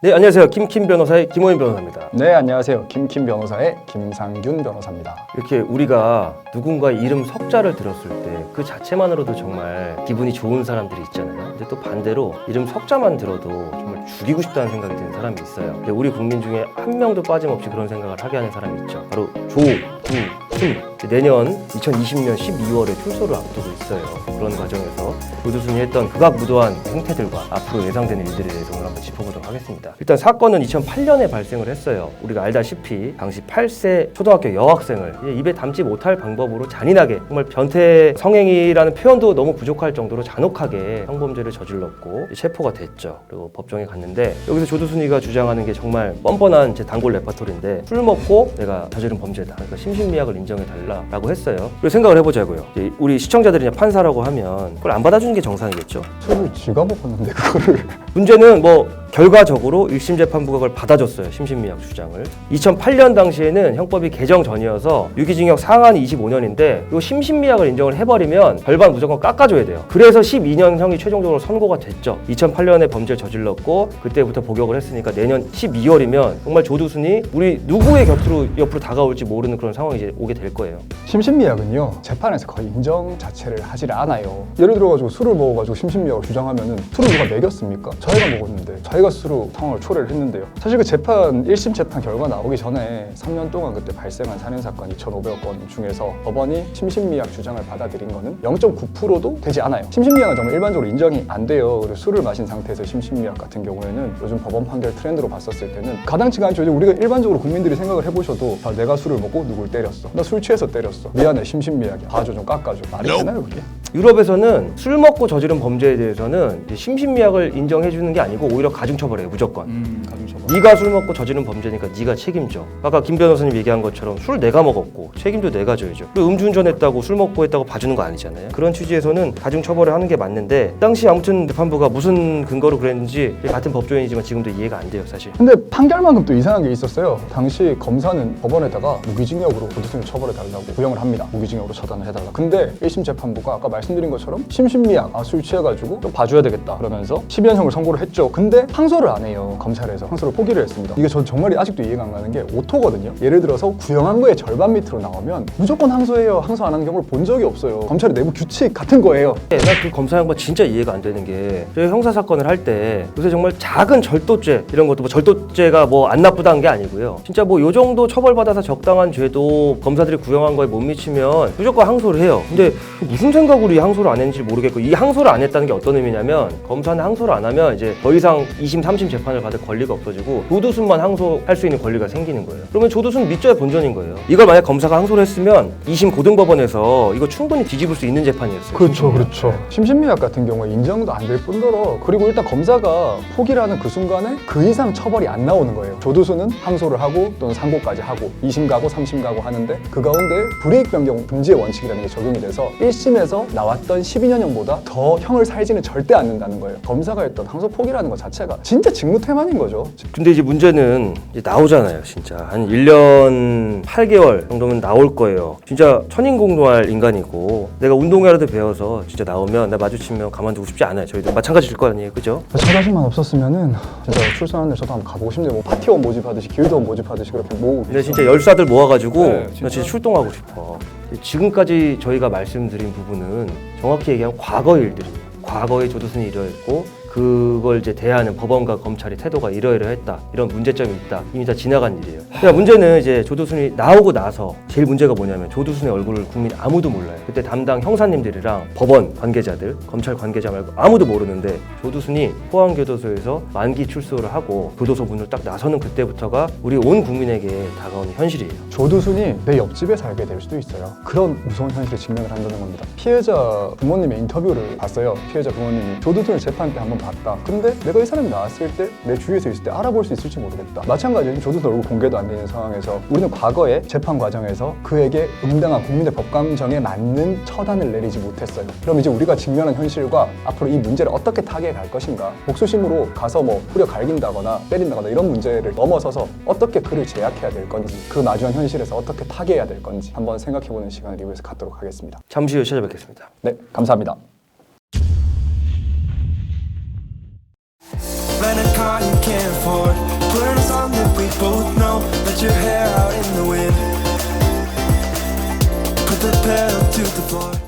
네, 안녕하세요. 김킴 변호사의 김호인 변호사입니다. 네, 안녕하세요. 김킴 변호사의 김상균 변호사입니다. 이렇게 우리가 누군가의 이름 석자를 들었을 때 그 자체만으로도 정말 기분이 좋은 사람들이 있잖아요. 근데 또 반대로 이름 석자만 들어도 정말 죽이고 싶다는 생각이 드는 사람이 있어요. 근데 우리 국민 중에 한 명도 빠짐없이 그런 생각을 하게 하는 사람이 있죠. 바로 조두순. 내년 2020년 12월에 출소를 앞두고 있어요. 그런 과정에서 조두순이 했던 극악무도한 행태들과 앞으로 예상되는 일들에 대해서 오늘 한번 짚어보도록 하겠습니다. 일단 사건은 2008년에 발생을 했어요. 우리가 알다시피 당시 8세 초등학교 여학생을 입에 담지 못할 방법으로 잔인하게, 정말 변태 성행위라는 표현도 너무 부족할 정도로 잔혹하게 성범죄를 저질렀고 체포가 됐죠. 그리고 법정에 갔는데 여기서 조두순이가 주장하는 게 정말 뻔뻔한 제 단골 레파토리인데, 술 먹고 내가 저지른 범죄다, 그러니까 심신미약을 인정해달라 라고 했어요. 그리고 생각을 해보자고요. 우리 시청자들이 판사라고 하면 그걸 안 받아주는 게 정상이겠죠. 술을 쥐가 먹었는데 그거를 문제는 결과적으로 1심 재판부가 그걸 받아줬어요. 심신미약 주장을. 2008년 당시에는 형법이 개정 전이어서 유기징역 상한이 25년인데 이 심신미약을 인정을 해버리면 절반 무조건 깎아줘야 돼요. 그래서 12년형이 최종적으로 선고가 됐죠. 2008년에 범죄를 저질렀고 그때부터 복역을 했으니까 내년 12월이면 정말 조두순이 우리 누구의 곁으로 옆으로 다가올지 모르는 그런 상황이 이제 오게 될 거예요. 심신미약은요, 재판에서 거의 인정 자체를 하질 않아요. 예를 들어가지고 술을 먹어가지고 심신미약을 주장하면은 술을 누가 먹였습니까? 자기가 먹었는데 자기가 스스로 상황을 초래를 했는데요. 사실 그 재판 1심 재판 결과 나오기 전에 3년 동안 그때 발생한 살인사건 2,500여 건 중에서 법원이 심신미약 주장을 받아들인 거는 0.9%도 되지 않아요. 심신미약은 정말 일반적으로 인정이 안 돼요. 그리고 술을 마신 상태에서 심신미약 같은 경우에는 요즘 법원 판결 트렌드로 봤었을 때는 가당치가 않죠. 우리가 일반적으로 국민들이 생각을 해보셔도 내가 술을 먹고 누굴 때렸어, 나 술 취해서 때렸어, 미안해 심신미약이야, 봐줘, 좀 깎아줘, 말이 되나요 그게? 유럽에서는 술 먹고 저지른 범죄에 대해서는 이제 심신미약을 인정해주는 게 아니고 오히려 가중처벌해요. 무조건. 가중처벌. 네가 술 먹고 저지른 범죄니까 네가 책임져. 아까 김 변호사님 얘기한 것처럼 술 내가 먹었고 책임도 내가 져야죠. 음주운전했다고 술 먹고 했다고 봐주는 거 아니잖아요. 그런 취지에서는 가중처벌을 하는 게 맞는데, 당시 아무튼 재판부가 무슨 근거로 그랬는지 같은 법조인이지만 지금도 이해가 안 돼요, 사실. 근데 판결만큼 또 이상한 게 있었어요. 당시 검사는 법원에다가 무기징역으로 조두순을 처벌해달라고 구형을 합니다. 무기징역으로 처단을 해달라. 근데 1심 재판부가 아까 말씀드린 것처럼 심신미약, 술 취해가지고 좀 봐줘야 되겠다 그러면서 12년형을 선고를 했죠. 근데 항소를 안 해요. 검찰에서 항소를 포기를 했습니다. 이게 전 정말 아직도 이해가 안 가는 게 오토거든요. 예를 들어서 구형한 거의 절반 밑으로 나오면 무조건 항소해요. 항소 안 하는 경우를 본 적이 없어요. 검찰의 내부 규칙 같은 거예요. 나 그 검사 양반 진짜 이해가 안 되는 게, 저희 형사 사건을 할 때 요새 정말 작은 절도죄 이런 것도 절도죄가 안 나쁘다는 게 아니고요. 진짜 요 정도 처벌받아서 적당한 죄도 검사들이 구형한 거에 못 미치면 무조건 항소를 해요. 근데 무슨 생각으로 이 항소를 안 했는지 모르겠고, 이 항소를 안 했다는 게 어떤 의미냐면 검사는 항소를 안 하면 이제 더 이상 2심, 3심 재판을 받을 권리가 없어지고 조두순만 항소할 수 있는 권리가 생기는 거예요. 그러면 조두순 믿져야 본전인 거예요. 이걸 만약 검사가 항소를 했으면 2심 고등법원에서 이거 충분히 뒤집을 수 있는 재판이었어요. 그렇죠. 심신미약 같은 경우에 인정도 안 될 뿐더러, 그리고 일단 검사가 포기를 하는 그 순간에 그 이상 처벌이 안 나오는 거예요. 조두순은 항소를 하고 또는 상고까지 하고 2심 가고 3심 가고 하는데 그 가운데 불이익 변경 금지의 원칙이라는 게 적용이 돼서 1심에서 나왔던 12년형보다 더 형을 살지는 절대 않는다는 거예요. 검사가 했던 항소 포기라는 것 자체가 진짜 직무태만인 거죠. 근데 이제 문제는 이제 나오잖아요. 진짜 한 1년 8개월 정도면 나올 거예요. 진짜 천인공노할 인간이고, 내가 운동이라도 배워서 진짜 나오면 나 마주치면 가만두고 싶지 않아요. 저희도 마찬가지일 거 아니에요, 그죠? 저 자신만 없었으면은 진짜 출소하는 데 저도 한번 가보고 싶네요. 파티원 모집하듯이, 길드원 모집하듯이 그렇게 모으고. 근데 진짜 열사들 모아가지고 네, 나 진짜 출동하고 싶어. 지금까지 저희가 말씀드린 부분은 정확히 얘기하면 과거의 일들이에요. 과거에 조두순이 이러했고 그걸 이제 대하는 법원과 검찰의 태도가 이러이러했다, 이런 문제점이 있다, 이미 다 지나간 일이에요. 그러니까 문제는 이제 조두순이 나오고 나서 제일 문제가 뭐냐면 조두순의 얼굴을 국민 아무도 몰라요. 그때 담당 형사님들이랑 법원 관계자들, 검찰 관계자 말고 아무도 모르는데, 조두순이 포항교도소에서 만기 출소를 하고 교도소 문을 딱 나서는 그때부터가 우리 온 국민에게 다가오는 현실이에요. 조두순이 내 옆집에 살게 될 수도 있어요. 그런 무서운 현실에 직면을 한다는 겁니다. 피해자 부모님의 인터뷰를 봤어요. 피해자 부모님이 조두순을 재판 때 한번 봤다. 근데 내가 이 사람이 나왔을 때 내 주위에서 있을 때 알아볼 수 있을지 모르겠다. 마찬가지로 조두순 얼굴 공개도 안 되는 상황에서 우리는 과거에 재판 과정에서 그에게 응당한 국민의 법감정에 맞는 처단을 내리지 못했어요. 그럼 이제 우리가 직면한 현실과 앞으로 이 문제를 어떻게 타개해 갈 것인가, 복수심으로 가서 후려 갈긴다거나 때린다거나 이런 문제를 넘어서서 어떻게 그를 제약해야 될 건지, 그 마주한 현실에서 어떻게 타개해야 될 건지 한번 생각해보는 시간을 리뷰에서 갖도록 하겠습니다. 잠시 후에 찾아뵙겠습니다. 네, 감사합니다. Rent a car you can't afford. don't let your hair out in the wind. Put the pedal to the floor.